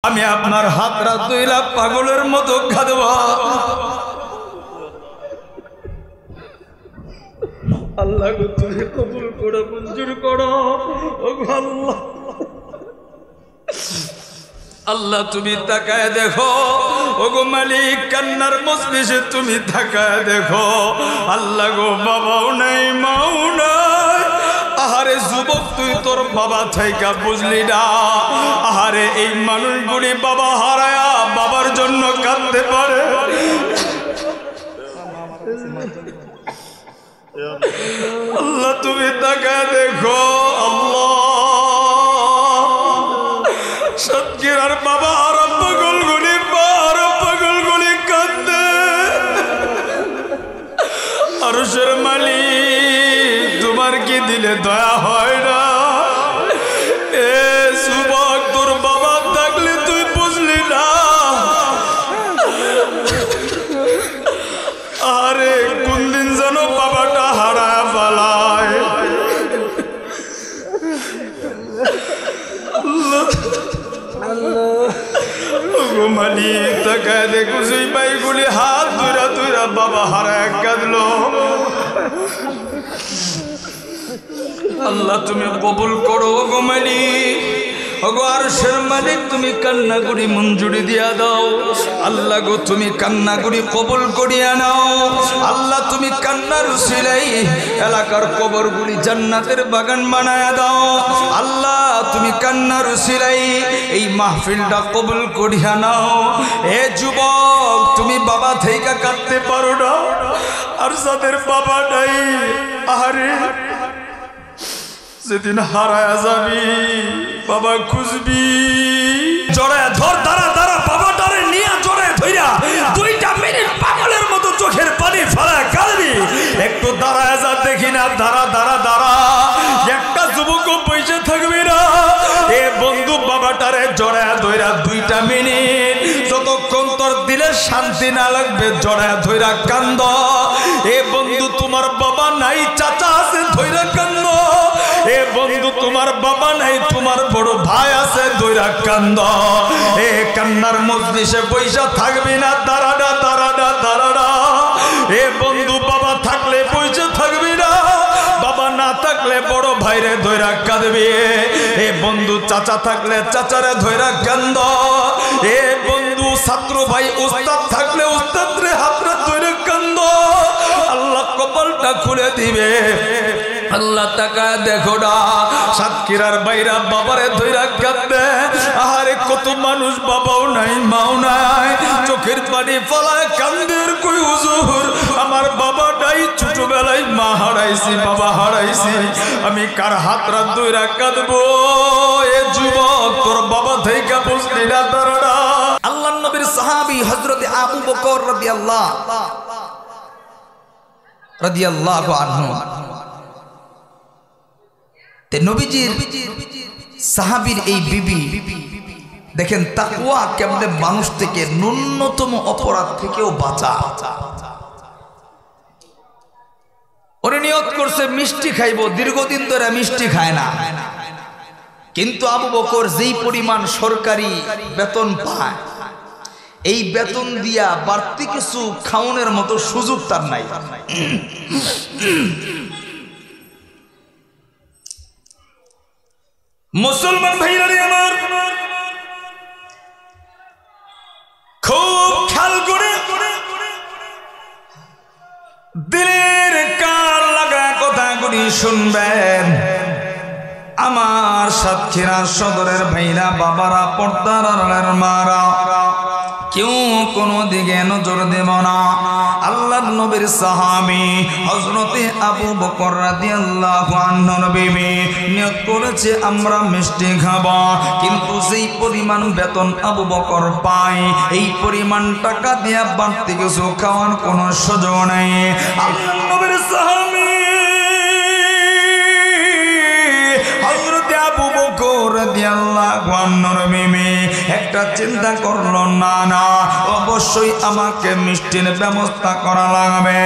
আমি আপনার হাতরা দুইলা পাগলের মতো খাদব। আল্লাহ গো তুমি কবুল করো, মঞ্জুর করো। ও আল্লাহ, আল্লাহ তুমি তাকায় দেখো। ওগো মালিক, কান্নার মজলিসে তুমি তাকায় দেখো। আল্লাহ গো, বাবাও নাই, মাও নাই। আহারে যুবক, তুই তোর বাবা থাইকা বুঝলি না। আহারে এই মানুষগুলি বাবা হারায়া বাবার জন্য কাঁদতে পারে। আল্লাহ তুমি তাকায় দেখো। আল্লাহ, সৎকিরার বাবা আরো পাগলগুলি কাঁদে। আরশের মালিক, তোমার কি দিলে দয়া হয় না? এ যুবক, তোর বাবা থাকলে তুই বুঝলি না। আরে কোন দিন যেন বাবাটা হারায় পালায়। মালিক তাকায় দেখো, সেই ভাইগুলি হাত ধুইরা ধুইরা বাবা হারায় কাঁদলো। আল্লাহ তুমি কবুল করো গো মালিক। ওগো আরশের মালিক, তুমি কান্নাগুড়ি মঞ্জুরি দিয়া দাও। আল্লাহ গো, তুমি কান্নাগুড়ি কবুল করিয়া নাও। আল্লাহ তুমি কান্নার উসিলাই এলাকার কবরগুলি জান্নাতের বাগান বানায়া দাও। আল্লাহ তুমি কান্নার উসিলাই এই মাহফিলটা কবুল করিয়া নাও। এ যুবক, তুমি বাবা থেকে কাঁদতে পারো না, আর যাদের বাবা নাই, আরে যেদিন হারায়া যাবি বাবা খুঁজবি। জড়ায় ধর, দাঁড়া দাঁড়া, বাবাটারে নিয়ে জড়ায় ধইরা 2টা মিনিট পাগলের মতো চোখের পানি ফেলায় কাঁদবি। একটু দাঁড়ায় যা, দেখি না। দাঁড়া দাঁড়া দাঁড়া, একটা যুবকও বসে থাকবি না। এ বন্ধু, বাবাটারে জড়ায় ধইরা 2টা মিনিট, যতক্ষণ তোর দিলে শান্তি না লাগবে জড়ায় ধইরা কান্দ। এ বন্ধু, তোমার বাবা নাই, চাচা আছে, ধইরা কান্দ। এ বন্ধু, তোমার বাবা নাই, তোমার বড় ভাই আছে, ধইরা কান্দ। এ কান্নার মজলিসে পয়সা থাকবি না, দাঁড়াডা দাঁড়াডা দাঁড়াডা। এ বন্ধু, বাবা থাকলে পয়সা থাকবি না, বাবা না থাকলে বড় ভাইরে ধইরা কাঁদবি। এ বন্ধু, চাচা থাকলে চাচারে ধইরা কান্দ। এ বন্ধু, ছাত্র ভাই উস্তাদ থাকলে উস্তাদরে হাতরে ধইরা কান্দ। আল্লাহ কপালটা খুলে দিবে। আল্লাহ তাকা দেখো না, সাতক্ষীরার বাইরা বাবারে ধইরা কাঁদে। আহারে কত মানুষ বাবাও নাই, মাও নাই, চোখের পানি ফলায় কান্দের। কই হুজুর, আমার বাবা নাই, ছোটবেলায় মা হারাইছি, বাবা হারাইছি, আমি কার হাতরা ধইরা কাঁদবো? এ যুবক, তোর বাবা থেকে বুঝলি না, তারা আল্লাহর নবীর সাহাবী হযরত আবু বকর রাদিয়াল্লাহু আনহু, নবীজির সাহাবীর এই বিবি দেখেন তাকওয়া কেমনে মানুষ থেকে ন্যূনতম অপরাধ থেকেও বাঁচা। ওরে নিয়ত করছে মিষ্টি খাইবো, দীর্ঘদিন ধরে মিষ্টি খায় না, কিন্তু আবু বকর যেই পরিমাণ সরকারি বেতন পায়, এই বেতন দিয়া বাড়তি কিছু খাওয়ানোর মতো সুযোগ তার নাই। মুসলমান ভাইরা আমার, খুব খেয়াল করে দিলের কান লাগায় কথাগুলি শুনবেন। আমার সাতক্ষীরা সদরের ভাইরা, বাবারা, পর্দার আড়ালের মারা, কেউ কোনো দিকে নজর দেব না। আল্লাহর নবীর সাহাবী হযরতে আবু বকর রাদিয়াল্লাহু আনহুর বিবি নিয়ত করেছে আমরা মিষ্টি খাবো, কিন্তু যেই পরিমাণ বেতন আবু বকর পায়, এই পরিমাণ টাকা দিয়ে বাড়তি কিছু খাওয়ার কোনো সুযোগ নেই। আল্লাহর নবীর সাহাবী হযরতে আবু বকর রাদিয়াল্লাহু আনহুর বিবি একটা চিন্তা করলো, না না অবশ্যই আমাকে মিষ্টির ব্যবস্থা করা লাগবে,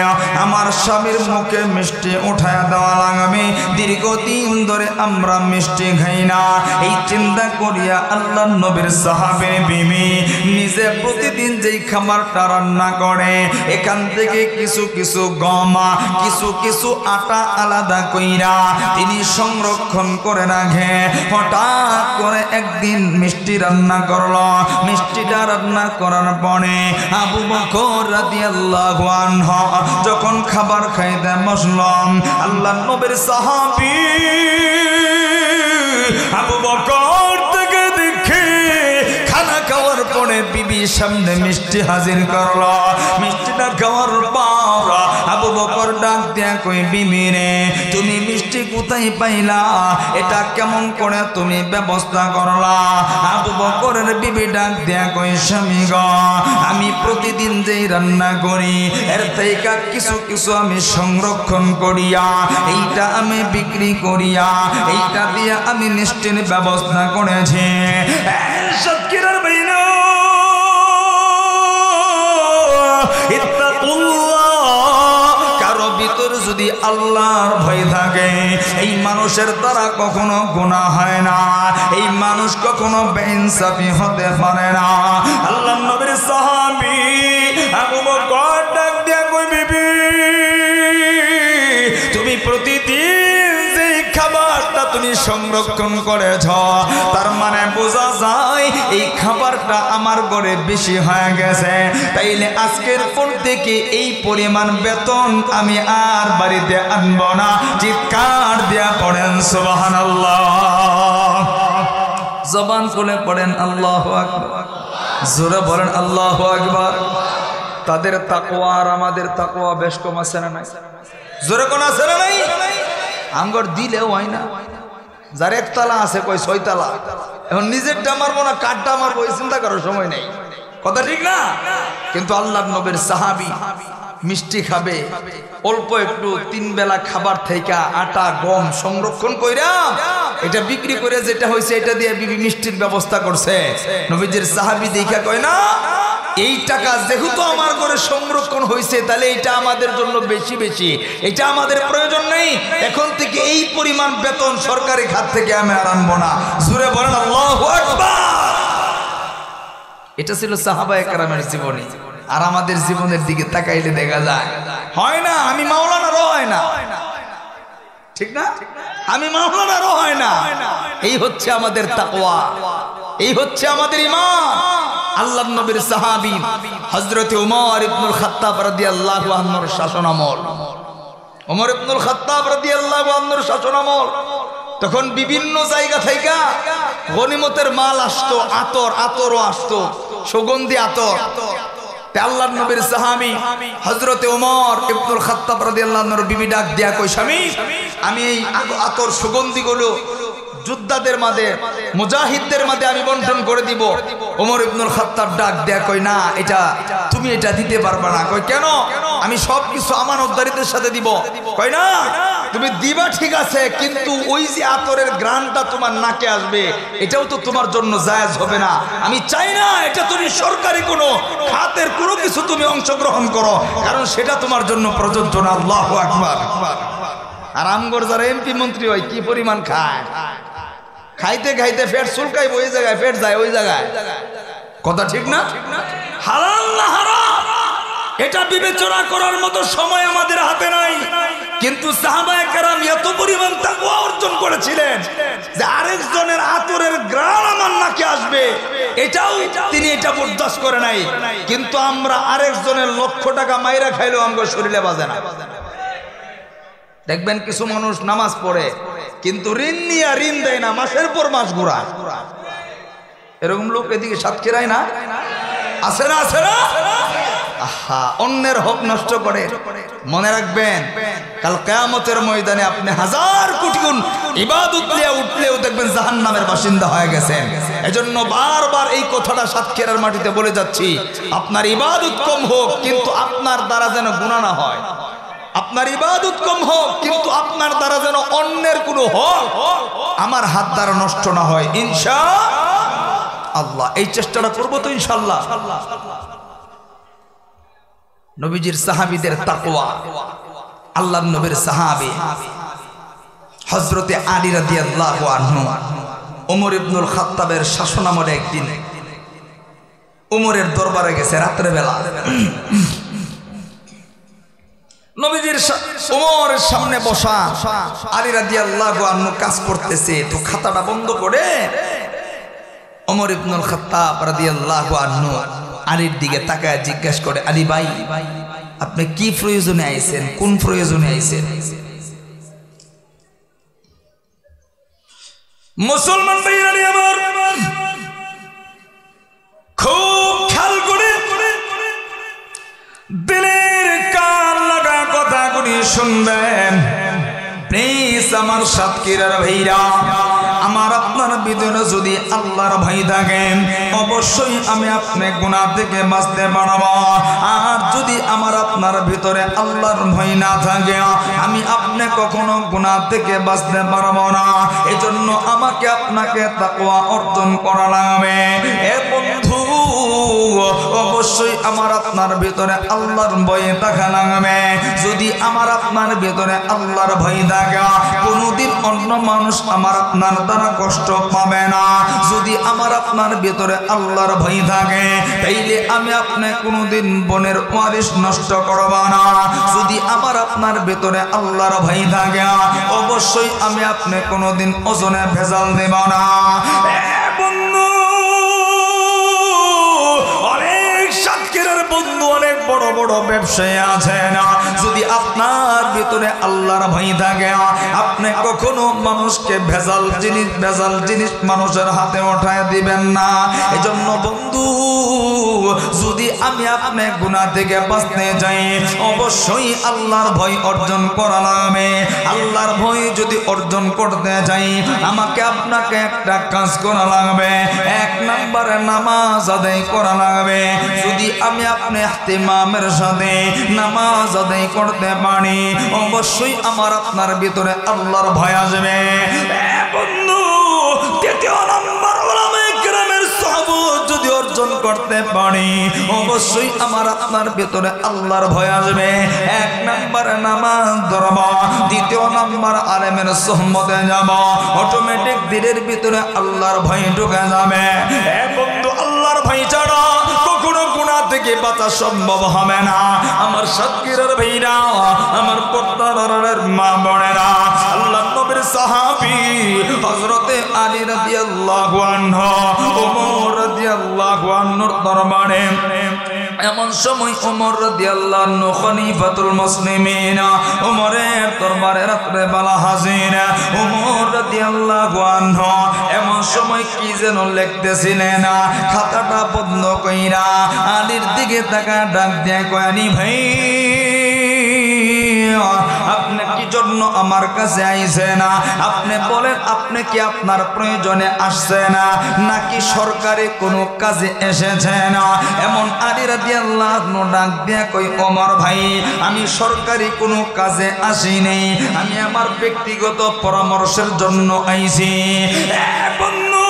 আমার স্বামীর মুখে মিষ্টি উঠায় দেওয়া লাগবে, দীর্ঘদিন ধরে আমরা মিষ্টি খাই না। এই চিন্তা করিয়া আল্লাহ নবীর সাহাবে বিবি নিজে প্রতিদিন যেই খাবারটা রান্না করে এখান থেকে কিছু কিছু গম কিছু কিছু আটা আলাদা কইরা তিনি সংরক্ষণ করে রাখে। হঠাৎ করে একদিন মিষ্টি রান্না করলো, মিষ্টিটা রান্না করার পরে আবু বকর রাদিয়াল্লাহু আনহু যখন খাবার খাইতে বসলাম, আল্লাহ নবীর সাহাবী আবু বকর থেকে দেখে খানা খাওয়ার পরে বিবির সামনে মিষ্টি হাজির করলো। মিষ্টিটা খাওয়ার পর আবু বকর ডাক দিয়া কই, বিবি রে তুমি মিষ্টি কোথায় পাইলা, এটা কেমন করে তুমি ব্যবস্থা করলা? আবু বকরের বিবি ডাক দিয়া কই, স্বামী গো আমি প্রতিদিন যেই রান্না করি এর থেকে কিছু কিছু আমি সংরক্ষণ করিয়া এইটা আমি বিক্রি করিয়া এইটা দিয়া আমি মিষ্টির ব্যবস্থা করেছি। সৎকিরার বাইনা কারো ভিতর যদি আল্লাহর ভয় থাকে এই মানুষের দ্বারা কখনো গুনাহ হয় না, এই মানুষ কখনো বেইনসাফি হতে পারে না। আল্লাহ নবীর সাহাবী আবু বকর ডাক দিয়া কই, বিবি তুমি প্রতিদিন যে খাবারটা তুমি সংরক্ষণ করেছ তার মানে বোঝা যায় এই খাবারটা আমার ঘরে বেশি হয়ে গেছে, তাইলে আজকের পর থেকে এই পরিমাণ বেতন আমি আর বাড়িতে আনবো না। চিৎকার দিয়া পড়েন সুবহানাল্লাহ, জবান খুলে পড়েন আল্লাহু আকবার, জোরে বলেন আল্লাহু আকবার। তাদের তাকওয়া আর আমাদের তাকওয়া বেশ কম আছে না নাই? জোরে কোন আছে না নাই? আমগর দিলেও হয় না, যার একতলা আছে কই ছয়তলা, এখন নিজেরটা মারবো না কাঠটা মারবো এই চিন্তা করার সময় নেই, কথা ঠিক না? কিন্তু আল্লাহর নবীর সাহাবী মিষ্টি খাবে অল্প একটু, 3 বেলা খাবার থেকে আটা গম সংরক্ষণ কইরা এটা বিক্রি করে যেটা হয়েছে এটা দিয়ে বিবি মিষ্টির ব্যবস্থা করছে। নবীজির সাহাবী দেখা কয় না এই টাকা যেহেতু আমার ঘরে সংরক্ষণ হয়েছে তাহলে এটা আমাদের জন্য বেশি বেশি, এটা আমাদের প্রয়োজন নেই, এখন থেকে এই পরিমাণ বেতন সরকারি খাত থেকে আমি আর আনবো না। জোরে বলেন আল্লাহু আকবার। এটা ছিল সাহাবায়ে কেরামের জীবনী। আর আমাদের জীবনের দিকে তাকাইলে দেখা যায় হয় না, আমি মাওলানারও হয় না, ঠিক না? আমি মাওলানারও হয় না। এই হচ্ছে আমাদের তাকওয়া, এই হচ্ছে আমাদের ঈমান। আল্লাহর নবীর সাহাবী হযরত ওমর ইবনুল খাত্তাব রাদিয়াল্লাহু আনহুর শাসনামল, ওমর ইবনুল খাত্তাব রাদিয়াল্লাহু আনহুর শাসনামল, তখন বিভিন্ন জায়গা থেকে গনিমতের মাল আসতো, আতরও আসতো, সুগন্ধি আতর। আল্লাহর নবীর সাহাবী হযরত ওমর ইবনুল খাত্তাব রাদিয়াল্লাহু আনহুর বিবি ডাক দিয়া কই, স্বামী আমি এই আতর সুগন্ধিগুলো যোদ্ধাদের মাঝে মুজাহিদদের মাঝে আমি বন্টন করে দিব। ওমর ইবনুল খাত্তাব ডাক দেয়া কই, না এটা তুমি এটা দিতে পারবে না। কই কেন? আমি সব কিছু আমানতদারীদের সাথে দিব। কই না তুমি দিবা ঠিক আছে, কিন্তু ওই যে আতরের ঘ্রাণটা তোমার নাকে আসবে এটাও তো তোমার জন্য জায়েজ হবে না। আমি চাই না এটা তুমি সরকারি কোনো খাতের কোনো কিছু তুমি অংশগ্রহণ করো, কারণ সেটা তোমার জন্য প্রযোজ্য না। আল্লাহু আকবার। আর আমগর যারা এমপি মন্ত্রী হয় কি পরিমাণ খায়, খাইতে খাইতে পেট চুলকাই ওই জায়গায়, পেট যায় ওই জায়গায়, কথা ঠিক না? হালাল না হারাম এটা বিবেচনা করার মতো সময় আমাদের হাতে নাই। কিন্তু সাহাবায়ে কেরাম এত পরিমাণ তাকওয়া অর্জন করেছিলেন যে আরেকজনের আতরের ঘ্রাণ আমার নাকে আসবে এটাও তিনি এটা বরদাস্ত করে নাই। কিন্তু আমরা আরেকজনের লক্ষ টাকা মাইরা খাইলেও আমগো শরীরে বাজে না। দেখবেন কিছু মানুষ নামাজ পড়ে কিন্তু ঋণ নিয়ে ঋণ দেয় না, মাসের পর মাস ঘুরায়। এরকম লোক এদিকে সাতক্ষীরায় না আছে না? আছে না? আহা, অন্যের হক নষ্ট করে। মনে রাখবেন কাল কিয়ামতের ময়দানে আপনি 1000 কোটি গুণ ইবাদত নিয়ে উঠলেও দেখবেন জাহান্নামের বাসিন্দা হয়ে গেছেন। এজন্য বারবার এই কথাটা সাতক্ষীরার মাটিতে বলে যাচ্ছি, আপনার ইবাদত কম হোক কিন্তু আপনার দ্বারা যেন গুনাহ না হয়। আপনার ইবাদত কম হোক কিন্তু আপনার দ্বারা যেন অন্যের কোনো হক আমার হাত দ্বারা নষ্ট না হয়। ইনশাআল্লাহ আল্লাহ। এই চেষ্টাটা করবো তো ইনশাআল্লাহ। নবীজির সাহাবীদের তাকওয়া, আল্লাহর নবীর সাহাবী হযরতে আলী রাদিয়াল্লাহু আনহু ওমর ইবনুল খাত্তাবের শাসনামলে একদিন ওমরের দরবারে গেছে রাতের বেলা। নবীজির ওমরের সামনে বসা, আলী রাদিয়াল্লাহু আনহু কাজ করতেছে, তো খাতাটা বন্ধ করে ওমর ইবনুল খাত্তাব রাদিয়াল্লাহু আনহু আলীর দিকে তাকায় জিজ্ঞেস করে, আলী ভাই আপনি কি প্রয়োজনে আইছেন, কোন প্রয়োজনে আইছেন? মুসলমান ভাইরা আমার খুব খেয়াল করে দিলের কান লাগায় কথাগুলি শুনবেন প্লিজ। আমার সাতক্ষীরার ভাইরা, আমার আপনার ভিতরে যদি আল্লাহর ভয় থাকে অবশ্যই আমি আপনি গুনাহ থেকে বাঁচতে পারবো। আর যদি আমার আপনার ভিতরে আল্লাহর ভয় না থাকে আমি আপনি কখনো গুনাহ থেকে বাঁচতে পারবো না। এজন্য আমাকে আপনাকে তাকওয়া অর্জন করা লাগবে। এ বন্ধু, অবশ্যই আমার আপনার ভিতরে আল্লাহর ভয় থাকা লাগবে। যদি আমার আপনার ভিতরে আল্লাহর ভয় থাকে কোনদিন অন্য মানুষ আমার আপনার দ্বারা কষ্ট পাবে না। যদি আমার আপনার ভিতরে আল্লাহর ভয় থাকে তাইলে আমি আপনি কোনদিন বনের ওয়ারিশ নষ্ট করব না। যদি আমার আপনার ভিতরে আল্লাহর ভয় থাকে অবশ্যই আমি আপনি কোনদিন ওজনে ভেজাল দেব না। বন্ধু, বন্ধু অনেক বড় বড় ব্যবসায়ী আছে না, যদি আপনার ভিতরে আল্লাহর ভয় থাকে আপনি কখনো মানুষকে ভেজাল জিনিস মানুষের হাতে উঠায় দিবেন না। এজন্য বন্ধু, যদি আমি আপনি গুনাহ থেকে বাঁচতে যাই অবশ্যই আল্লাহর ভয় অর্জন করা লাগবে। আল্লাহর ভয় যদি অর্জন করতে যাই আমাকে আপনাকে একটা কাজ করা লাগবে। এক নম্বরে নামাজ আদায় করা লাগবে। যদি আমি আপনি ইহতিমামের সাথে নামাজ আদায় করতে পারি অবশ্যই আমার আপনার ভিতরে আল্লাহর ভয় আসবে। বন্ধু, দ্বিতীয় নম্বর উলামায়ে কেরামের সহবত যদি অর্জন করতে পারি অবশ্যই আমার আপনার ভিতরে আল্লাহর ভয় আসবে। এক নম্বরে নামাজ ধরব, দ্বিতীয় নম্বর আলেমের সুহবতে যাব, অটোমেটিক দিলের ভিতরে আল্লাহর ভয় ঢুকে যাবে। বন্ধু, আল্লাহর ভয় ছাড়া কখনো গুনাহ থেকে বাঁচা সম্ভব হবে না। আমার সাতক্ষীরার ভাইরা, আমার পর্দার মা বোনেরা, আল্লাহর নবীর সাহাবী হযরতে আলী রাদিয়াল্লাহু আনহু ওমর রাদিয়াল্লাহু আনহুর দরবারে এমন সময় ওমর রাদিয়াল্লাহু আনহু খলিফাতুল মুসলিমিন, ওমরের দরবারে রাত্রে বেলা হাজির। ওমর রাদিয়াল্লাহু আনহু এমন সময় কি যেন লিখতেছিলেন, খাতাটা বন্ধ কইরা আলীর দিকে তাকায় ডাক দিয়ে কয়, আলী ভাই আপনি কি জন্য আমার কাছে আইছেন? আপনি বলেন, আপনি কি আপনার প্রয়োজনে আসছেন নাকি সরকারি কোনো কাজে এসেছেন? এমন আলী রাদিয়াল্লাহু আনহু ডাক দিয়ে কই, ওমর ভাই আমি সরকারি কোনো কাজে আসিনি, আমি আমার ব্যক্তিগত পরামর্শের জন্য আইছি। বন্ধু,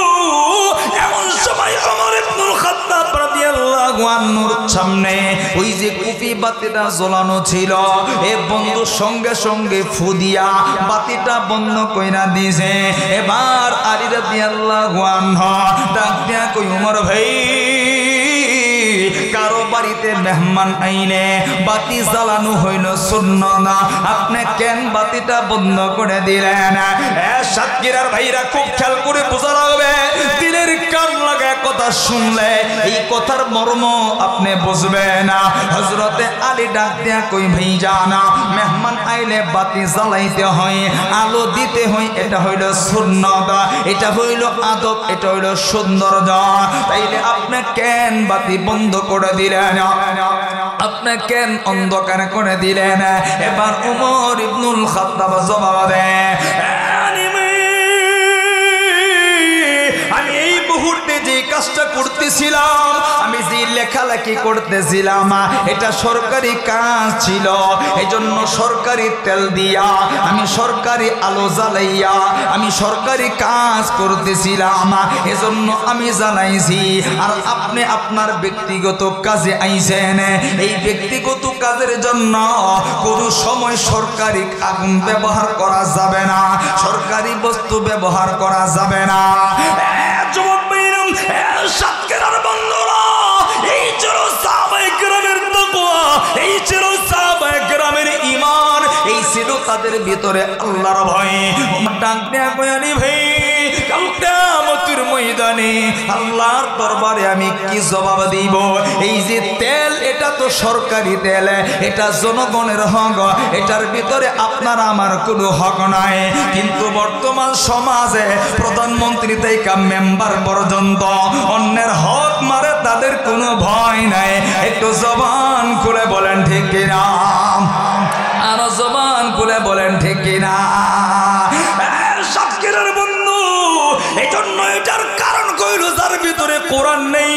এমন সময় ওমর ইবনুল খাত্তাব রাদিয়াল্লাহু আনহুর সামনে ওই যে কুপি বাতিটা জ্বলানো ছিল, এ বন্ধু সঙ্গে সঙ্গে ফু দিয়া বাতিটা বন্ধ কইরা দিয়েছে। এবার আলী রাদিয়াল্লাহু আনহু ডাক দিয়া কই, ওমর ভাই কারো বাড়িতে মেহমান আইনে বাতি জ্বালানো হইল সুন্নাত, আপনি কেন বাতিটা বন্ধ করে দিলেন? সাতক্ষীরার ভাইরা খুব খেয়াল করে বোঝা লাগবে, দিলের কান লাগায় কথা শুনলে এই কথার মর্ম আপনি বুঝবেন। হযরতে আলী ডাক দিয়া কই, ভাই জানা মেহমান আইলে বাতি জ্বালাইতে হয়, আলো দিতে হয়, এটা হইল সুন্নাত, এটা হইল আদব, এটা হইল সৌন্দর্য। তাইলে আপনি কেন বাতি বন্ধ করে দিলেন? আপনি কেন অন্ধকার করে দিলেন? এবার ওমর ইবনুল খাত্তাব জবাব দেয়, আমি এই মুহূর্তে যে কাজটা করতেছিলাম, আমি যে লেখালেখি করতেছিলাম, এটা সরকারি কাজ ছিল, এজন্য সরকারি তেল দিয়া আমি সরকারি আলো জ্বালাইয়া আমি সরকারি কাজ করতেছিলাম, এজন্য আমি জ্বালাইছি। আর আপনি আপনার ব্যক্তিগত কাজে আইছেন, এই ব্যক্তিগত কাজের জন্য কোনো সময় সরকারি আগুন ব্যবহার করা যাবে না, সরকারি বস্তু ব্যবহার করা যাবে না। যুবক ভাইরা, সাতক্ষীরার বন্ধুরা, এই ছিল সাহাবায়ে কেরামের তাকওয়া, এই ছিল সাহাবায়ে কেরামের ঈমান, এই ছিল তাদের ভিতরে আল্লাহর ভয়। ডাক দেয়া কয়ানি ভাই, কাল কিয়ামতের ময়দানে আল্লাহর দরবারে আমি কি জবাব দিব? এই যে তেল, এটা তো সরকারি তেল, এটা জনগণের হক, এটার ভিতরে আপনার আমার কোনো হক নাই। কিন্তু বর্তমান সমাজে প্রধানমন্ত্রী থেকে মেম্বার পর্যন্ত অন্যের হক মারে, তাদের কোনো ভয় নাই। একটু জবান খুলে বলেন ঠিক কিনা, আরো জবান খুলে বলেন ঠিক কিনা। সাতক্ষীরার বন্ধু, এই জন্য এটার কারণ কইল, যার ভিতরে কোরআন নেই,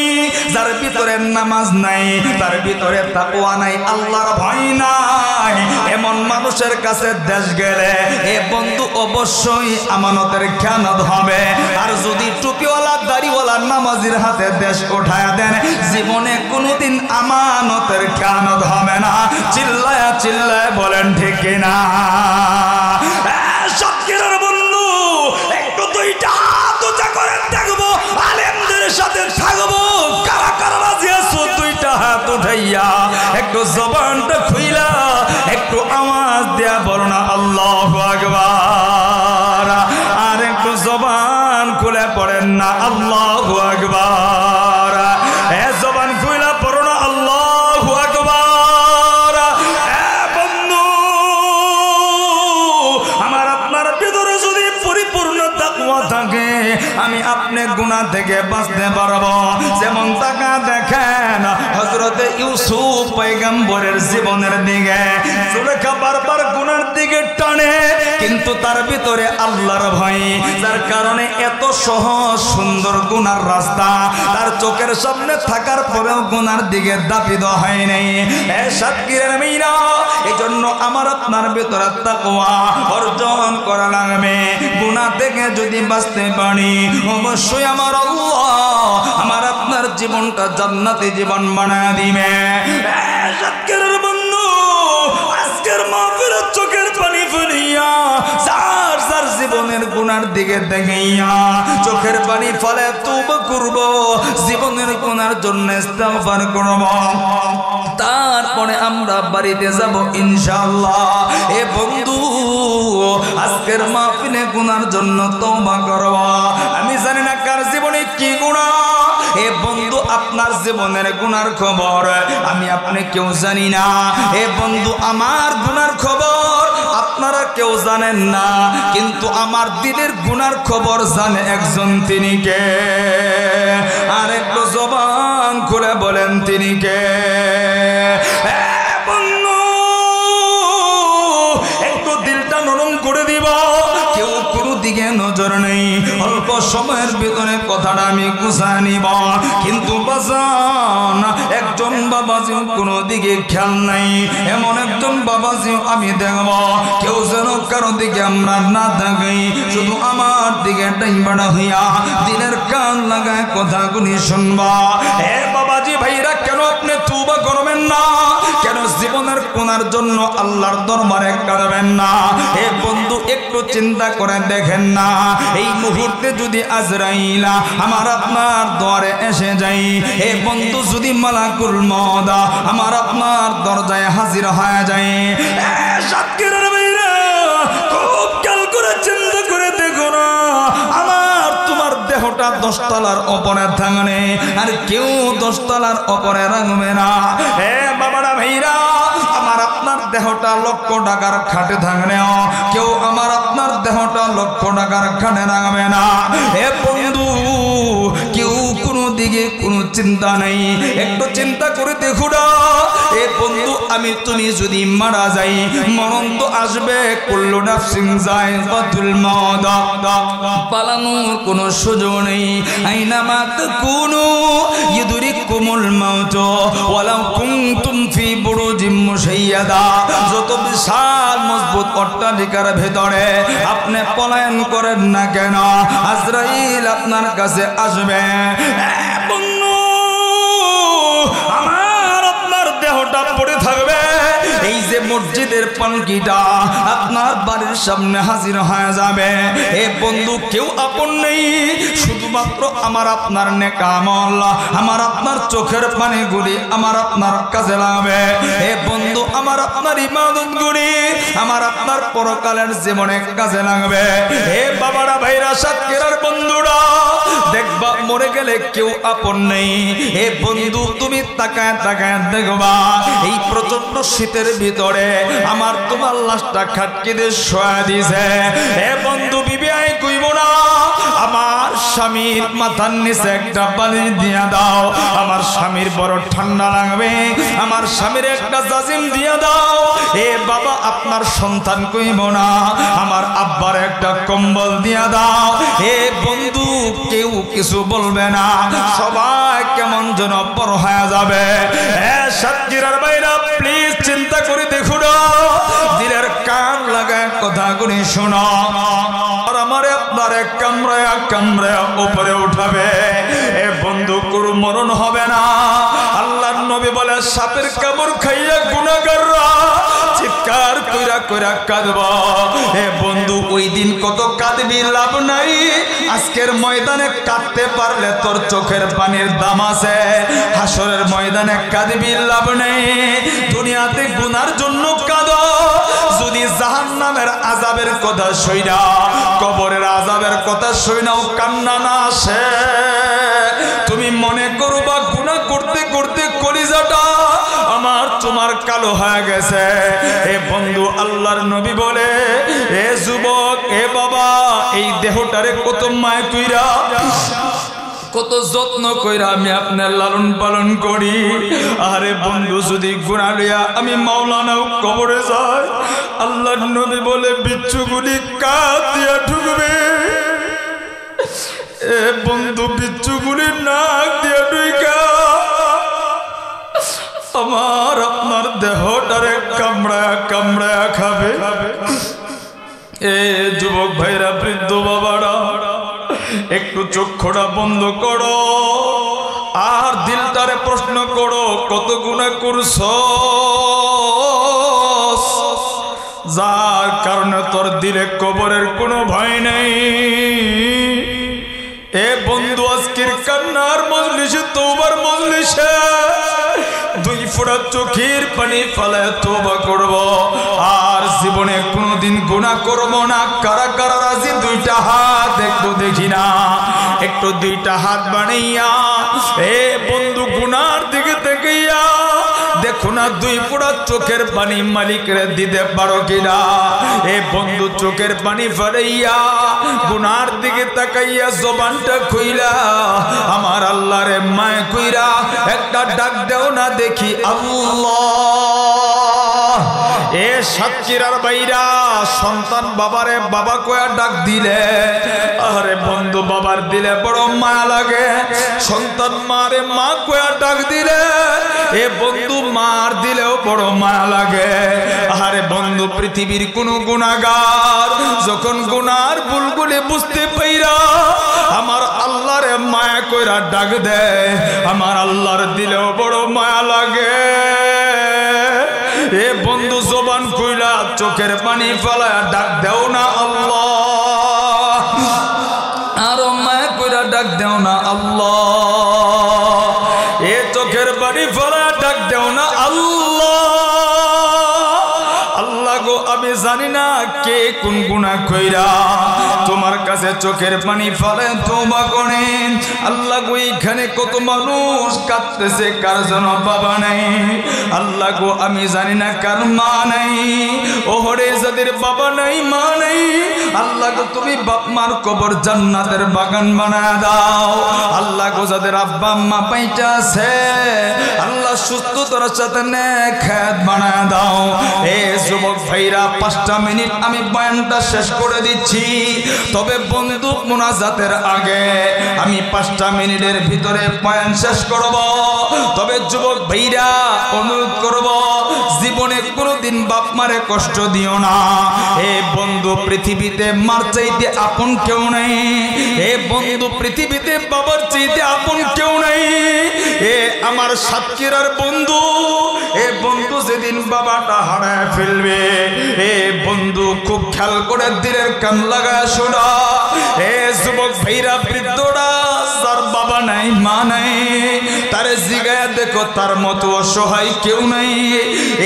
যার ভিতরে নামাজ নাই, তার ভিতরে তাকওয়া নাই, আল্লাহর ভয় নাই, এমন মানুষের কাছে দেশ গেলে এ বন্ধু অবশ্যই আমানতের খেয়ানত হবে। আর যদি টুপিওয়ালা দাড়িওয়ালা নামাজির হাতে দেশ উঠায় দেন, জীবনে কোনোদিন আমানতের খেয়ানত হবে না। চিল্লায়া চিল্লায় বলেন ঠিক কিনা। সাতক্ষীরার বন্ধু, একটু দুইটা হাত উঁচা করে দেখবো, আলেমদের সাথে থাকবো, কারা কারা রাজি আছো? দুইটা হাত উঠাইয়া একটু জবানটা খুইলা একটু আওয়াজ দেয়া বলো না আল্লাহু আকবার। আর একটু জবান খুলে পড়েন না আল্লাহু আকবার। এ জবান খুইলা পড়ো না আল্লাহু আকবার। এ বন্ধু, আমার আপনার ভিতরে যদি পরিপূর্ণ তাকওয়া থাকে, আমি আপনি গুনাহ থেকে বাঁচতে পারবো। যেমন তাকা দেখেন হযরতে ইউসুফ পয়গম্বরের জীবনের দিকে, সুলেখা বারবার গুনার দিকে টানে, কিন্তু তার ভিতরে আল্লাহর ভয়, যার কারণে এত সহজ সুন্দর গুনার রাস্তা তার চোখের সামনে থাকার পরেও গুনার দিকে দাপিত হয় নাই। এ সাতক্ষীরার মেয়েরা, এজন্য আমার আপনার ভিতরে তাকওয়া অর্জন করা লাগবে। গুনাহ থেকে যদি বাঁচতে পারি, অবশ্যই আমার আল্লাহ আমার আপনার জীবনটা জান্নাতি জীবন বানায় দিবে। সাতক্ষীরার বন্ধু, আজকের মাহফিলের চোখের পানি ফেলিয়া যার যার জীবনের গুনার দিকে দেখাইয়া চোখের পানি ফেলে তওবা করব, জীবনের গুনার জন্য ইস্তিগফার করব, তারপরে আমরা বাড়িতে যাব ইনশাআল্লাহ। এ বন্ধু, আজকের মাহফিলে গুনার জন্য তওবা করব। আমি জানি না কার জীবনে কি গুনাহ। এ বন্ধু, আপনার জীবনের গুনার খবর আমি আপনি কেউ জানি না। এ বন্ধু, আমার গুনার খবর আপনারা কেউ জানেন না, কিন্তু আমার দিলের গুনার খবর জানে একজন, তিনি কে? আর একটু জবান খুলে বলেন তিনি কে? বন্ধু, একটু দিলটা নরম করে দিব, কেউ কোনো দিকে নজর নেই, অল্প সময়ের ভিতরে কথাটা আমি গুছায় নিব। কিন্তু বাজান, একজন বাবাজিও কোনো দিকে খেয়াল নাই, এমন একজন বাবাজিও আমি দেখব, কেউ যেন কারো দিকে আমরা না থাকি, শুধু আমার দিকে টাইবাড়া হইয়া দিনের কান লাগায় কথাগুলি শুনবা। এ বাবাজি ভাইরা, কেন আপনি তওবা করবেন না? কেন জীবনের কোনার জন্য আল্লাহর দরবারে কাঁদবেন না? এ বন্ধু, একটু চিন্তা করে দেখেন না, এই মুহূর্তে যদি আজরাইল আমার আপনার দ্বারে এসে যাই, এ বন্ধু, যদি মালাকুল মওত আমার আপনার দরজায় হাজির হয়ে যায়, সাতক্ষীরার মেয়েরা খুব খেয়াল করে চিন্তা করে দেখো না, আমার তোমার দেহটা 10 তলার উপরে থাকবে, আর কেউ 10 তলার উপরে রাখবে না। এ বাবারা ভাইরা, আমার আপনার দেহটা লক্ষ টাকার খাটে থাকবে, কেউ আমার আপনার দেহটা লক্ষ টাকার খাটে রাখবে না। এ বন্ধু, কেউ কোনো দিকে কোনো চিন্তা নেই, একটু চিন্তা করে দেখো না। এ বন্ধু, আমি তুমি যদি মারা যাই, মরণ তো আসবে, কুল্লু নাফসিন যায়কাতুল মাউত, পালানোর কোনো সুযোগ নেই। আইনামা তাকুনু ইউদরিকুকুম ইউদরিকুকুমুল মাউত ওয়ালাউ কুনতুম ফি বুরুজিম মুশাইয়াদা। যত বিশাল মজবুত অট্টালিকার ভেতরে আপনি পলায়ন করেন না কেন, আজরাইল আপনার কাছে আসবে। বন্ধু আমার আপনার দেহটা পড়ে থাকবে, এই যে মসজিদের পালকিটা আপনার বাড়ির সামনে হাজির হয়ে যাবে। এ বন্ধু কেউ আপন নেই, শুধুমাত্র আমার আপনার নেক আমল, আমার আপনার চোখের পানিগুলি আমার আপনার কাজে লাগবে। এ বন্ধু আমার আপনার ইবাদতগুলি আমার আপনার পরকালের জীবনে কাজে লাগবে। এ বাবারা ভাইরা সাতক্ষীরার বন্ধুরা দেখবা মরে গেলে কেউ আপন নেই। এ বন্ধু তুমি তাকায় তাকায় দেখবা এই প্রচন্ড শীতের ভিতরে আমার তোমার লাশটা খাটকে দিয়ে শোয়া দিছে। এ বন্ধু বিবি আই কইব না আমার স্বামীর মাথার নিচে একটা বালিশ দিয়া দাও, আমার স্বামীর বড় ঠান্ডা লাগবে, আমার স্বামীর একটা জাজিম দিয়া দাও। এ বাবা আপনার সন্তান কইব না আমার আব্বার একটা কম্বল দিয়া দাও। এ বন্ধু কেউ কিছু বলবে না, সবাই কেমন যেন বড় হয়ে যাবে। সাতক্ষীরার বাইরা প্লিজ চিন্তা করে দেখুন, দিলের কান লাগায় কথাগুলি শোনো। আর আমারে আপনারে কামড়ায়া কামড়ায়া উপরে উঠাবে। এ বন্ধু কোনো মরণ হবে না। আল্লাহর নবী বলে সাপের কামড় খাইয়া গুনাহগাররা চিৎকার কইরা কইরা কাঁদবা। এ বন্ধু ওই দিন কত কাঁদবি, লাভ নাই। আজকের ময়দানে কাঁদতে পারলে তোর চোখের পানির দাম আছে, হাসরের ময়দানে কাঁদবি, লাভ নেই। দুনিয়াতে গুনার জন্য কাঁদো, যদি জাহান্নামের আযাবের কথা শুইনা, কবরের আযাবের কথা শুইনাও কান্না না আসে, তুমি মনে করবা গুনাহ করতে করতে কলিজাটা আমার তোমার কালো হয়ে গেছে। এ বন্ধু আল্লাহর নবী বলে এ যুবক এ বাবা এই দেহটারে কত মায় কইরা কত যত্ন কইরা আমি আপনার লালন পালন করি। আরে বন্ধু যদি গুনাহ লইয়া আমি মাওলানাও কবরে যাই, আল্লাহর নবী বলে বিচ্ছুগুলি কাঁধ দিয়া ঢুকবে। এ বন্ধু বিচ্ছুগুলি নাক দিয়া ঢুকা আমার আপনার দেহটারে কামড়ায়া কামড়ায়া খাবে। এ যুবক ভাইরা বৃদ্ধ বাবারা একটু চক্ষুটা বন্ধ করো আর দিলটারে প্রশ্ন করো কত গুনাহ করছো, যার কারণে তোর দিলে কবরের কোনো ভয় নেই। এ বন্ধু আজকের কান্নার মজলিসে তওবার মজলিসে দুই ফোঁটা চোখের পানি ফেলায় তওবা করব, আর জীবনে কোনোদিন গুনাহ করব না। কারা কারা রাজি দুইটা হাত একটু দেখি না, একটু দুইটা হাত বানাইয়া এ বন্ধু গুনার দিকে তাকাইয়া দেখো না দুই ফোঁটা চোখের পানি মালিকরে দিতে পারো কিনা। এ বন্ধু চোখের পানি ফেলাইয়া গুনার দিকে তাকাইয়া জবানটা খুইলা আমার আল্লাহরে মায় কইরা একটা ডাক দাও না দেখি আল্লাহ। এ সাতক্ষীরার বাইরা সন্তান বাবারে বাবা কয়া ডাক দিলে, আরে বন্ধু বাবার দিলে বড় মায়া লাগে, সন্তান মারে মা কয়া ডাক দিলে এ বন্ধু মার দিলেও বড় মায়া লাগে। আরে বন্ধু পৃথিবীর কোন গুনাহগার যখন গুনার ভুলগুলি বুঝতে পাইরা আমার আল্লাহরে মায়া কইরা ডাক দেয়, আমার আল্লাহর দিলেও বড় মায়া লাগে। এ বন্ধু জবান খুইলা চোখের পানি ফেলায়া ডাক দেও না আল্লাহ, আরো মায়া কইরা ডাক দেও না আল্লাহ। এ চোখের পানি ফেলায়া ডাক দেও না আল্লাহ। আল্লাহ গো আমি জানি না কে কোন গুনাহ কইরা তোমার কাছে চোখের পানি ফেলে তওবা করেন। আল্লাহ গো এখানে কত মানুষ কাঁদতেছে, কার জন্য বাবা নাই। আল্লাহ গো আমি জানি না কার মা নাই। ওহরে যাদের বাবা নাই মা নাই আল্লাহ গো তুমি বাপ মার কবর জান্নাতের বাগান বানায় দাও। আল্লাহ গো যাদের আব্বা আম্মা পাইটা আছে আল্লাহ সুস্থতার সাথে নেক বানায় দাও। এ যুবক ভাইরা 5টা মিনিট আমি বয়ানটা শেষ করে দিচ্ছি, তবে বন্ধু মুনাজাতের আগে আমি 5টা মিনিটের ভিতরে বয়ান শেষ করব। তবে যুবক ভাইরা অনুরোধ করব জীবনে কোনোদিন বাপ মারে কষ্ট দিও না। এ বন্ধু পৃথিবীতে মার চাইতে আপন কেউ নাই। এ বন্ধু পৃথিবীতে বাবার চাইতে আপন কেউ নাই। এ আমার সাতক্ষীরার বন্ধু, এ বন্ধু যেদিন বাবাটা হারায় ফেলবে, এ বন্ধু খুব খেয়াল করে দিলের কান লাগায় শোনা। এ যুবক ভাইরা বৃদ্ধরা যার বাবা নাই মা নাই তারে জিগায় দেখো তার মতো অসহায় কেউ নাই।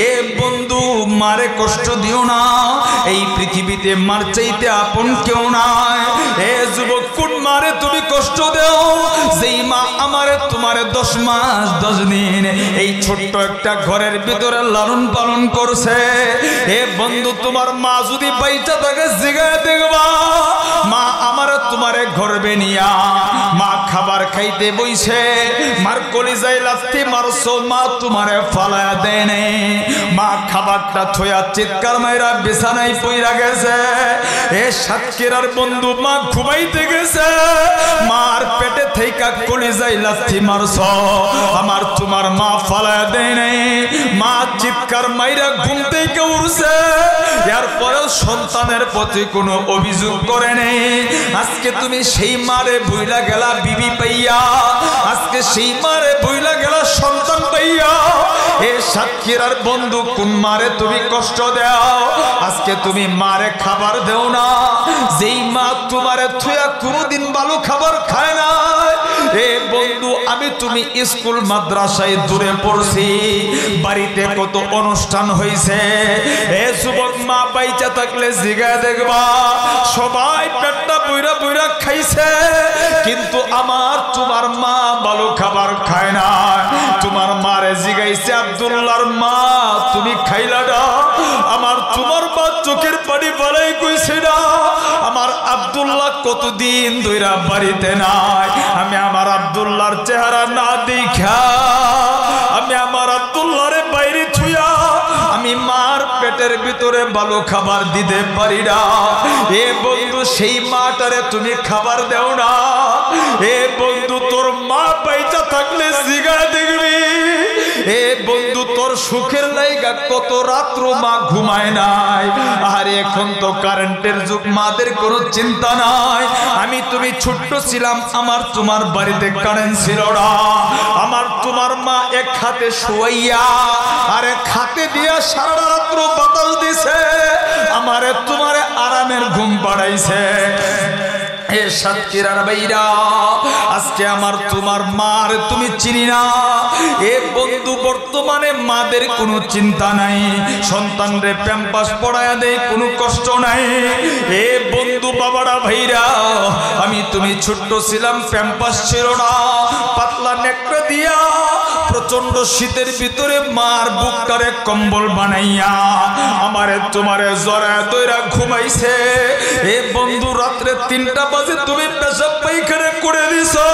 এ বন্ধু মারে কষ্ট দিও না, এই পৃথিবীতে মার চাইতে আপন কেউ নাই। এ যুবক কোন মারে তুমি কষ্ট দেও যেই মা আমারে তোমারে 10 মাস 10 দিন এই ছোট্ট একটা ঘরের ভিতরে লালন পালন করছে। এ বন্ধু তোমার মা যদি বাইচা থাকে জিগায় দেখবা মা আমারে তোমারে গর্বে নিয়া মা খাবার খাইতে বইছে, মার কলিজায় লাথি মারছো মা তোমারে ফালায়া দেয় নাই। মা খাবারটা থইয়া চিৎকার মাইরা বিছানায় পইরা গেছে। এ সাতক্ষীরার বন্ধু মা ঘুমাইতে গেছে, মার পেটে থেকে কলিজায় লাথি মারছো আমার তোমার মা ফালায়া দেয় নাই। মা চিৎকার মাইরা ঘুম থেকে উঠছে, এরপরেও সন্তানের প্রতি কোনো অভিযোগ করে নেই। আজকে তুমি সেই মারে ভুইলা গেলা বিবি পাইয়া, আজকে সেই মারে ভুইলা গেলা সন্তান পাইয়া। এ সাতক্ষীরার বন্ধু কোন মারে তুমি কষ্ট দাও, আজকে তুমি মারে খাবার দেও না যেই মা তোমারে থুয়া কোনোদিন ভালো খাবার খায় না। এ বন্ধু আমি তুমি স্কুল মাদ্রাসায় দূরে পড়ছি, বাড়িতে কত অনুষ্ঠান হয়েছে। এ যুবক মা বাইচা থাকলে জিগায় দেখবা সবাই পেটটা বইরা বইরা খাইছে, কিন্তু আমার তোমার মা ভালো খাবার খায় না। তোমার মারে জিগাইছে আব্দুল্লাহর মা তুমি খাইলা না? আমার তোমার মা চোখের পানি বাড়াই কইছে না আমার আব্দুল্লাহ কতদিন ধইরা বাড়িতে নাই। আমি আমার আব্দুল্লাহর চেহারা না দেখা আমি আমার আব্দুল্লাহরে বাইরে ছুঁয়া আমি মার পেটের ভিতরে ভালো খাবার দিতে পারি না। এ বন্ধু সেই মাটারে তুমি খাবার দেও না। এ বন্ধু তোর মা বাইচা থাকলে জিগা দেখবি এ বন্ধু তোর সুখের লাইগা কত রাত্র মা ঘুমায় নাই। আর এখন তো কারেন্টের যুগ, মাদের কোনো চিন্তা নাই। আমি তুমি ছোট্ট ছিলাম আমার তোমার বাড়িতে কারেন্ট ছিল না, আমার তোমার মা এক হাতে শুয়াইয়া আর এক হাতে দিয়া সারা রাত্র বাতাস দিছে, আমারে তোমারে আরামের ঘুম পাড়াইছে। এ সাতক্ষীরার বাইরা আজকে আমার তোমার মার তুমি চিনি না। এ বন্ধু বর্তমানে মাদের কোনো চিন্তা নাই, সন্তানরে প্যাম্পাস পড়ায়া দেয় কোনো কষ্ট নাই। এ বন্ধু বাবারা ভাইরা আমি তুমি ছোট্ট ছিলাম প্যাম্পাস ছিল না, পাতলা নেকড়ে দিয়া প্রচন্ড শীতের ভিতরে মার বুকটারে কম্বল বানাইয়া আমারে তোমারে জড়ায় দইরা ঘুমাইছে। এ বন্ধু রাত্রে 3টা বাজে তুমি পেশাব পায়খানা করে দিছো,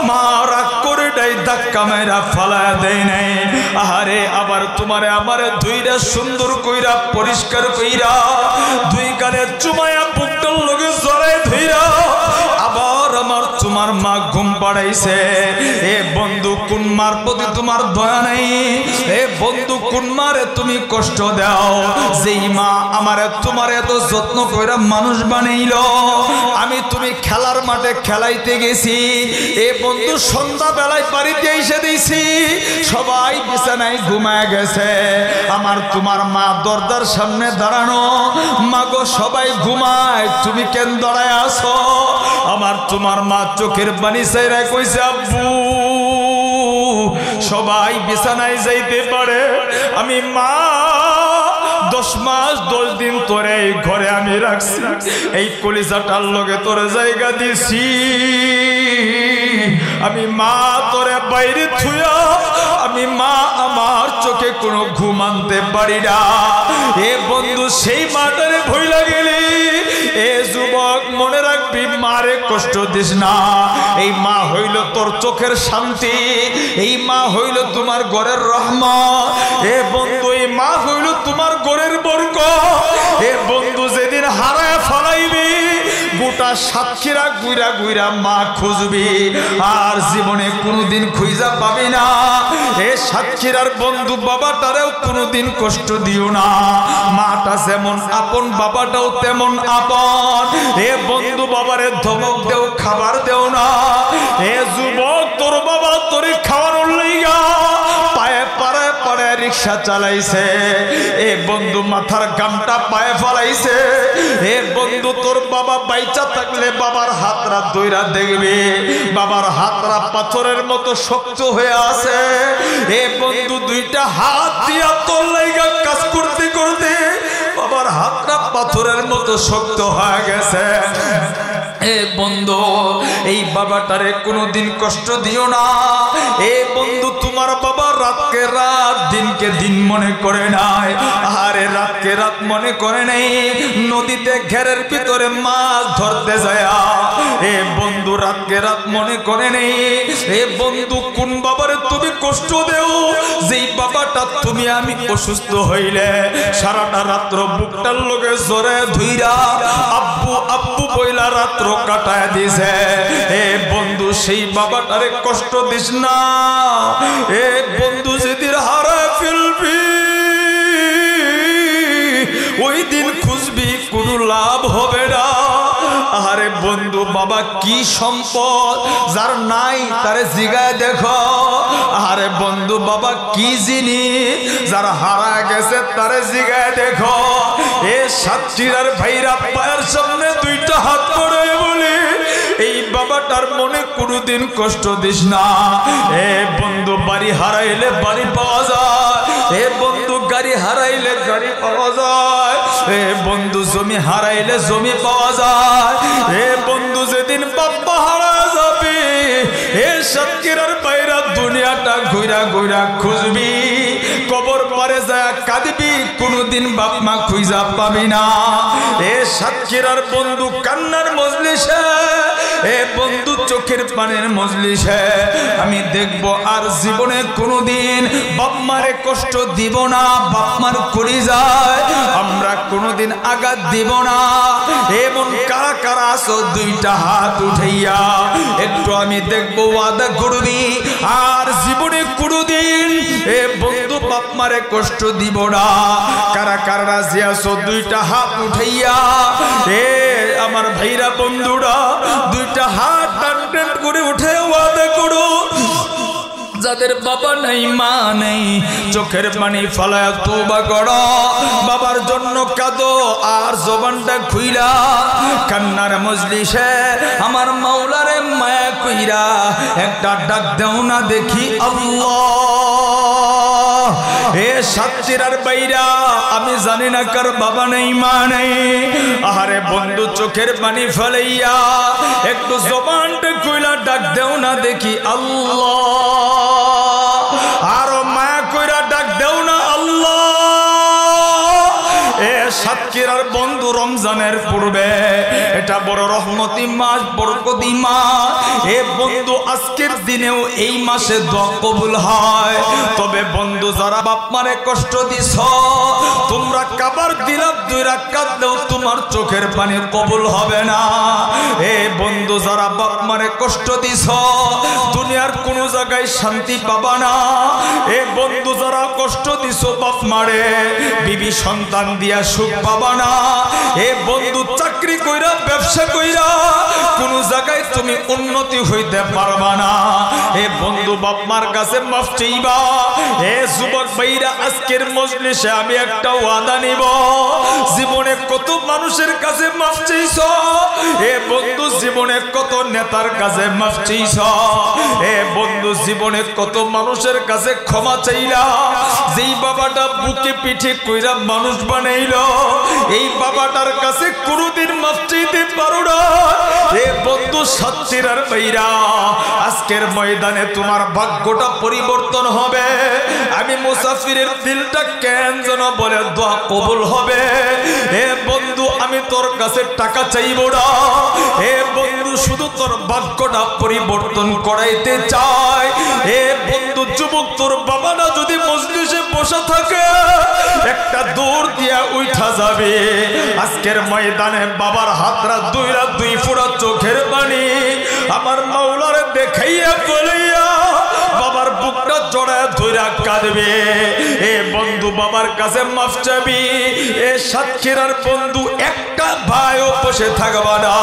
মা রাগ করে ডাই ধাক্কা মেরা ফালায়া দেয় নাই। আরে আবার তোমারে আমারে ধুইরা সুন্দর কইরা পরিষ্কার কইরা 2 গালে চুমায়া বুকটার লগে জড়ায় ধইরা আবার আমার তোমার মা ঘুম পাড়াইছে। এ বন্ধু কোন মার প্রতি তোমার দয়া নাই? এ বন্ধু কোন মারে তুমি কষ্ট দাও যেই মা আমারে তোমার এত যত্ন কইরা মানুষ বানাইলো? আমি তুমি খেলার মাঠে খেলাইতে গেছি, এ বন্ধু সন্ধ্যা বেলায় বাড়িতে এসে দিছি, সবাই বিছানায় ঘুমায় গেছে, আমার তোমার মা দরজার সামনে দাঁড়ানো, মাগো সবাই ঘুমায় তুমি কেন দাঁড়ায় আছো? আমার তোমার মা চোখের পানি চাইরা কইছে আব্বু সবাই বিছানায় যাইতে পারে, আমি মা 10 মাস 10 দিন তোরে এই ঘরে আমি রাখছি, এই কলিজাটার লগে তোরে জায়গা দিছি, আমি মা তোরে বাইরে থুয়া আমি মা আমার চোখে কোনো ঘুম আনতে পারি না। এ বন্ধু সেই মাটারে ভুইলা গেলি, এ মারে কষ্ট দিস না। এই মা হইল তোর চোখের শান্তি, এই মা হইল তোমার ঘরের রহমত। এ বন্ধু এই মা হইল তোমার ঘরের বরকত। এ বন্ধু যেদিন হারায় ফলাইবি গোটা সাতক্ষীরা গুইরা গুইরা মা খুঁজবি, আর জীবনে কোনোদিন খুঁজা পাবি না। এ সাতক্ষীরার বন্ধু বাবাটারেও কোনোদিন কষ্ট দিও না। মাটা যেমন আপন বাবাটাও তেমন আপন। এ বন্ধু বাবারে ধমক দেও, খাবার দেও না। এ যুবক তোর বাবা তোরে খাওয়ানোর লাইগা পায়ে পাড়ায় পাড়ায় রিক্সা চালাইছে। এ বন্ধু মাথার গামটা পায়ে ফলাইছে। এ বন্ধু তোর বাবা বাইচা থাকলে বাবার হাতরা দইরা দেখবে, বাবার হাতরা পাথরের মতো শক্ত হয়ে আছে। এ বন্ধু দুইটা হাত দিয়া তোর লাইগা কাজ করতে করতে বাবার হাতটা পাথরের মতো শক্ত হয়ে গেছে। এ বন্ধু এই বাবাটারে কোনোদিন কষ্ট দিও না। এ বন্ধু তোমার বাবা রাতকে রাত দিনকে দিন মনে করে নাই, আরে রাতকে রাত মনে করে নাই। নদীতে ঘেরের ভিতরে মাছ ধরতে যায়। এ বন্ধু রাতকে রাত মনে করে নেই। এ বন্ধু কোন বাবারে তুমি কষ্ট দেও যেই বাবাটা তুমি আমি অসুস্থ হইলে সারাটা রাত্র বুকটার লগে জোরে ধুইরা আব্বু আব্বু বইলা রাত্র কাটায় দিছে। এ বন্ধু সেই বাবাটারে কষ্ট দিস না। এ বন্ধু যেদিন হারায় ফেলবি ওই দিন খুঁজবি কোনো লাভ হবে না। আরে বন্ধু বাবা কি সম্পদ, যার নাই তারে জিগায় দেখো। আরে বন্ধু বাবা কি জিনিস, যার হারা গেছে তারে জিগায় দেখো। এ সাতক্ষীরার ভাইরা পায়ের সামনে দুইটা হাত করে বলি এই বাবাটার মনে কোনোদিন কষ্ট দিস না। এ বন্ধু বাড়ি হারাইলে বাড়ি পাওয়া যায়। এ বন্ধু গাড়ি হারাইলে গাড়ি পাওয়া যায়। এ বন্ধু জমি হারাইলে জমি পাওয়া যায়। এ বন্ধু যেদিন বাপ্পা হারা যাবে এ সাতক্ষীরার বাইরা দুনিয়াটা ঘুরা ঘুরা খুঁজবি, কবর পারে যায় কাঁদবি, কোনোদিন বাপ মা খুঁজা পাবি না। এ সাতক্ষীরার বন্ধু কান্নার মজলিসে, এ বন্ধু চোখের পানের মজলিসে আমি দেখবো আর জীবনে কোনোদিন বাপ মারে কষ্ট দিব না। বাপ মার করি যায় আমরা কোনোদিন আঘাত দিব না। এমন কারা কারা আছো দুইটা হাত উঠাইয়া একটু আমি দেখবো ওয়াদা করবি আর জীবনে কোনোদিন এ বন্ধু বাপ মারে কষ্ট দিব না। কারা কারা রাজি আছো দুইটা হাত উঠাইয়া, এ আমার ভাইরা বন্ধুরা দুইটা হাত টান টান করে উঠে ওয়াদা করো যাদের বাবা নাই মা নেই চোখের পানি ফালায়া তওবা করো, বাবার জন্য কাঁদো আর জবানটা খুইলা কান্নার মজলিসে আমার মাওলারে মায়া কইরা একটা ডাক দাও না দেখি আল্লাহ। এ সাতক্ষীরার বাইরা আমি জানি না কার বাবা নেই মা নেই, আরে বন্ধু চোখের পানি ফেলাইয়া একটু জবানটা খুইলা ডাক দাও না দেখি আল্লাহ। আরো মায়া কইরা ডাক দেও না আল্লাহ। এ সাতক্ষীরার বন্ধু রমজানের পূর্বে এটা বড় রহমতি মাস, বরকতি মাস। এ বন্ধু আজকের দিনেও এই মাসে দোয়া কবুল হয়। তবে বন্ধু যারা বাপ মারে কষ্ট দিছ তোমরা কাবার দিলাম 2 রাকাত দাও তোমার চোখের পানি কবুল হবে না। এ বন্ধু যারা বাপ মারে কষ্ট দিছ দুনিয়ার কোন জায়গায় শান্তি পাবা না। এ বন্ধু যারা কষ্ট দিছ বাপ মারে বিবি সন্তান দিয়া সুখ পাবা না। এ বন্ধু চাকরি কইরা ব্যবসা কইরা কোন জায়গায় তুমি উন্নতি হইতে পারবা না। এ বন্ধু বাপ মার কাছে মাফ চাইবা। এ যুবক ভাইরা আজকের মজলিসে আমি একটা ওয়াদা নিব, জীবনে কত মানুষের কাছে মাফ চাইছ, এ বন্ধু জীবনে কত নেতার কাছে মাফ চাইছ, এ বন্ধু জীবনে কত মানুষের কাছে ক্ষমা চাইলা। যেই বাবাটা বুকে পিঠে কইরা মানুষ বানাইলো এই বাবাটার কাছে কোনোদিন মাফ চাইতে পারো না। এ বন্ধু সাতক্ষীরার বাইরা আজকের ময়দানে তোমার ভাগ্যটা পরিবর্তন হবে। আমি মুসাফিরের দিলটা কেন যেন বলে দোয়া কবুল হবে। এ বন্ধু আমি তোর কাছে টাকা চাইব না। হে বন্ধু শুধু তোর ভাগ্যটা পরিবর্তন করাইতে চাই। হে বন্ধু যুবক, তোর বাবা না যদি মজলিসে বসে থাকে একটা দৌড় দিয়া উঠা যাবে। আজকের ময়দানে বাবার হাতরা দুই ফোঁটা চোখের পানি আমার মাওলারে দেখাইয়া বলিয়া বাবার বুকটা জড়ায় ধইরা কাঁদবে। এ বন্ধু বাবার কাছে মাফ চাবি। এ সাতক্ষীরার বন্ধু একটা ভাইও বসে থাকবা না।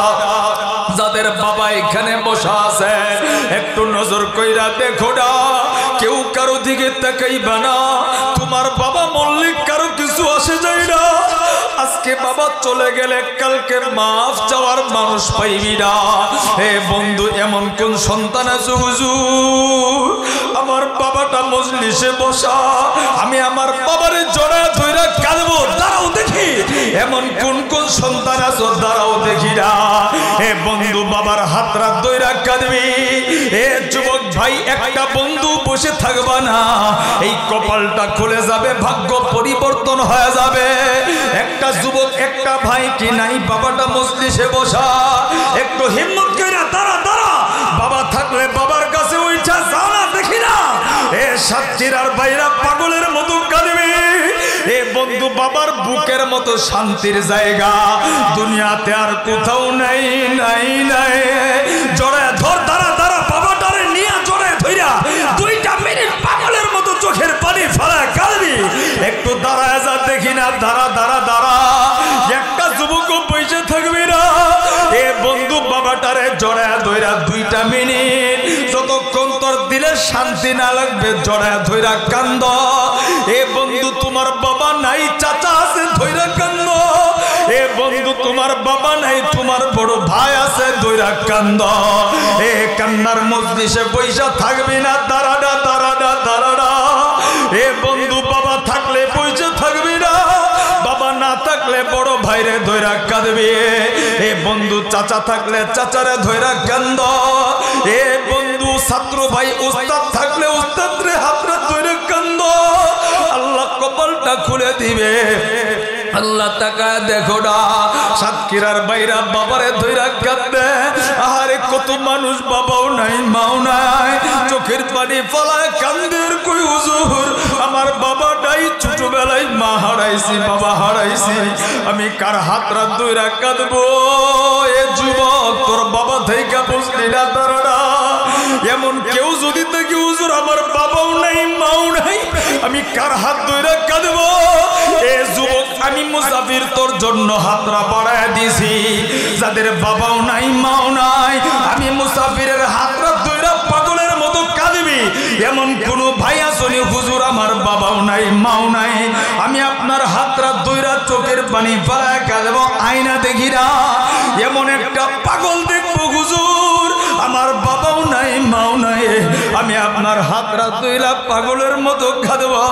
যাদের বাবা এখানে বসা আছে একটু নজর কইরা দেখো না, কেউ কারো দিকে তাকাইবা না। তোমার বাবা মল্লিক কারো কিছু আসে যায় না। আজকে বাবা চলে গেলে কালকে মাফ চাওয়ার মানুষ পাইবি না। হে বন্ধু, এমন কোন সন্তান আছে হুজুর আমার বাবাটা মজলিসে বসা, আমি আমার বাবারে জড়ায় ধইরা কাঁদবো, দাঁড়াও দেখি। এমন কোন কোন সন্তান আছে, দাঁড়াও দেখি না। হে বন্ধু, বাবার হাতরা ধইরা কাঁদবি। হে যুবক ভাই, একটা বন্ধু বসে থাকবা না, এই কপালটা খুলে যাবে, ভাগ্য পরিবর্তন হয়ে যাবে। একটা যুবক একটা ভাই কি নাই বাবাটা মজলিসে বসা, একটু হিম্মত কইরা দাঁড়া দাঁড়া। বাবা থাকলে বাবার কাছে উঠা যাও না, দেখি না। এ সাতক্ষীরার বাইরা পাগলের মতো কাঁদবে। এ বন্ধু, বাবার বুকের মতো শান্তির জায়গা দুনিয়াতে আর কোথাও নাই নাই নাই। জড়ায় ধর, দাঁড়া দাঁড়া, বাবাটারে নিয়ে জড়ায় ধইরা 2টা মিনিট পাগলের মতো চোখের পানি ফেলা কাঁদবি। একটু দাঁড়ায় যা, দেখি না। দাঁড়া দাঁড়া দাঁড়া, একটা যুবকও বসে থাকবি না। এ বন্ধু, বাবাটারে জড়ায় ধইরা 2টা মিনিট, যতক্ষণ তোর দিলে শান্তি না লাগবে জড়ায় ধইরা কান্দ। এ বন্ধু, তোমার বাবা নাই, চাচা আছে, ধইরা কান্দ। এ বন্ধু, তোমার বাবা নাই, তোমার বড় ভাই আছে, ধইরা কান্দ। এ কান্নার মজলিসে বইসা থাকবি না, দাঁড়াডা দাঁড়াডা দাঁড়াডা। এ বন্ধু, বাবা থাকলে বইসা থাকবি না, বাবা না থাকলে বড় ভাইরে ধইরা কাঁদবি। এ বন্ধু, চাচা থাকলে চাচারে ধইরা কান্দ। এ বন্ধু, ছাত্র ভাই উস্তাদ থাকলে উস্তাদরে হাতরে ধইরা কান্দ। আল্লাহ কপালটা খুলে দিবে। আল্লাহ তাকা দেখো না, সাতক্ষীরার বাইরা বাবারে ধইরা কাঁদে। আহারে কত মানুষ বাবাও নাই মাও নাই, চোখের পানি ফলায় কান্দের কই হুজুর আমার বাবা নাই, ছোটবেলায় মা হারাইছি, বাবা হারাইছি, আমি কার হাতরা ধইরা কাঁদবো। এ যুবক, তোর বাবা থেকে বুঝলি না, দাঁড়া। এমন কেউ যদি দেখি হুজুর আমার বাবাও নাই মাও নাই, আমি কার হাত ধইরা কাঁদবো। এ যুবক, আমি মুসাফির, তোর জন্য হাতরা বাড়ায় দিছি। যাদের বাবাও নাই মাও নাই, আমি মুসাফিরের হাতরা ধইরা পাগলের মতো কাঁদবি। এমন কোন ভাই আসনি হুজুর আমার বাবাও নাই মাও নাই, আমি আপনার হাতরা ধইরা চোখের পানি ফেলায় কাঁদবো, আয়না দেখি না। এমন একটা পাগল দেখবো হুজুর আমার বাবাও নাই মাও নাই, আমি আপনার হাতরা ধইরা পাগলের মতো কাঁদবো।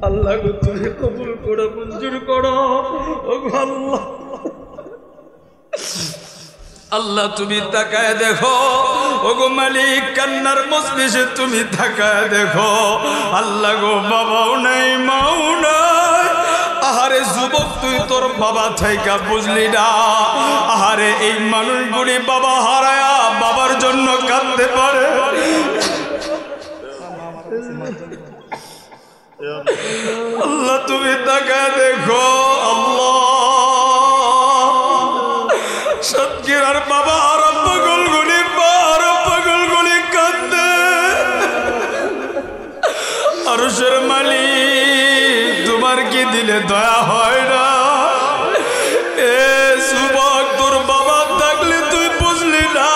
আল্লাহ গো, তুমি কবুল করো, মঞ্জুর করো। ও আল্লাহ, আল্লাহ তুমি তাকায় দেখো। ও গো মালিক, কান্নার মজলিসে তুমি তাকায় দেখো। আল্লাহ গো, বাবাও নাই মাও নাই। আহারে যুবক, তুই তোর বাবা থাইকা বুঝলি না। আহারে এই মানুষগুলি বাবা হারায়া বাবার জন্য কাঁদতে পারে। আল্লাহ তুমি তাকায় দেখো। আল্লাহ, সাতক্ষীরার বাবা আরো পাগলগুলি কাঁদে। আরশের মালিক, তোমার কি দিলে দয়া হয় না? এ যুবক, তোর বাবা থাকলে তুই বুঝলি না।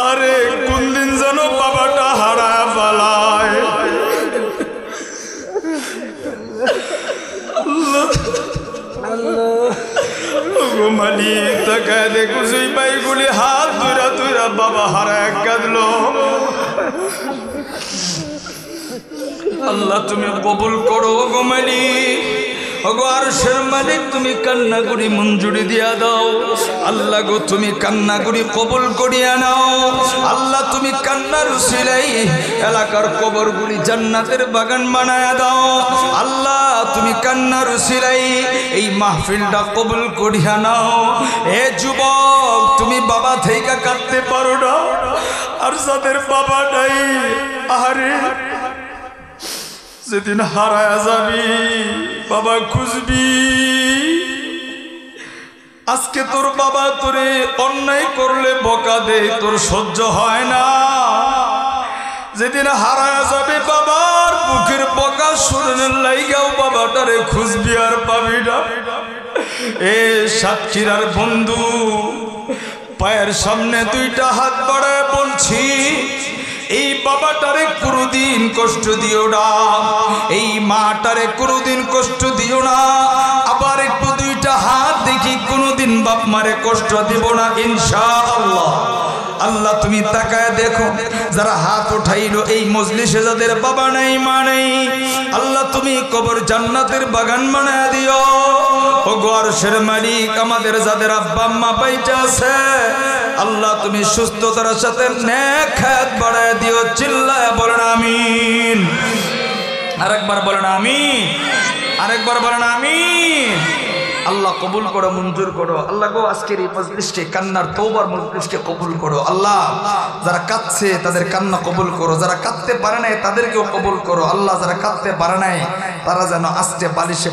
আরে কোন দিন যেন বাবাটা হারায় পালায়। মালিক তাকায় দেখো, সেই ভাইগুলি হাত ধইরা ধইরা বাবা হারায় কাঁদলো। আল্লাহ তুমি কবুল করো গো মালিক। ওগো আরশের মালিক তুমি কান্নাগুড়ি মঞ্জুরি দিয়া দাও আল্লাহ গো তুমি কান্নাগুড়ি কবুল করিয়া নাও আল্লাহ তুমি কান্নার উসিলাই এলাকার কবরগুলি জান্নাতের বাগান বানায়া দাও আল্লাহ তুমি কান্নার উসিলাই এই মাহফিলটা কবুল করিয়া নাও এ যুবক তুমি বাবা থেকে কাঁদতে পারো না আর যাদের বাবা নাই আরে যেদিন হারায়া যাবি বাবা খুঁজবি আজকে তোর বাবা তোরে অন্যায় করলে বকা দে তোর সহ্য হয় না যেদিন হারায়া যাবে বাবার বুকের বকা শুননের লাইগাও বাবাটারে খুঁজবি আর পাবি না এ সাতক্ষীরার বন্ধু পায়ের সামনে দুইটা হাত বাড়ায় বলছি এই বাবাটারে কোনোদিন কষ্ট দিও না এই মাটারে কোনোদিন কষ্ট দিও না আবার একটু দুইটা হাত দেখি কোনোদিন বাপ মারে কষ্ট দিব না ইনশাআল্লাহ আল্লাহ তুমি তাকায় দেখো যারা হাত উঠাইলো এই মজলিসে যাদের বাবা নাই মা নেই আল্লাহ তুমি কবর জান্নাতের বাগান বানায় দিও ওগো আরশের মালিক আমাদের যাদের আব্বা আম্মা বাইচা আছে আল্লাহ তুমি সুস্থতার সাথে নেক হায়াত বাড়ায় দিও চিল্লায় বলেন আমিন আরেকবার বলেন আমিন আরেকবার বলেন আমিন আল্লাহ কবুল করো মঞ্জুর করো আল্লাহ গো আজকের এই মজলিসকে কান্নার তওবার মজলিসকে কবুল করো আল্লাহ যারা কাঁদছে তাদের কান্না কবুল করো যারা কাঁদতে পারে নাই তাদেরকেও কবুল করো আল্লাহ যারা কাঁদতে পারে নাই তারা যেন আস্তে বালিশে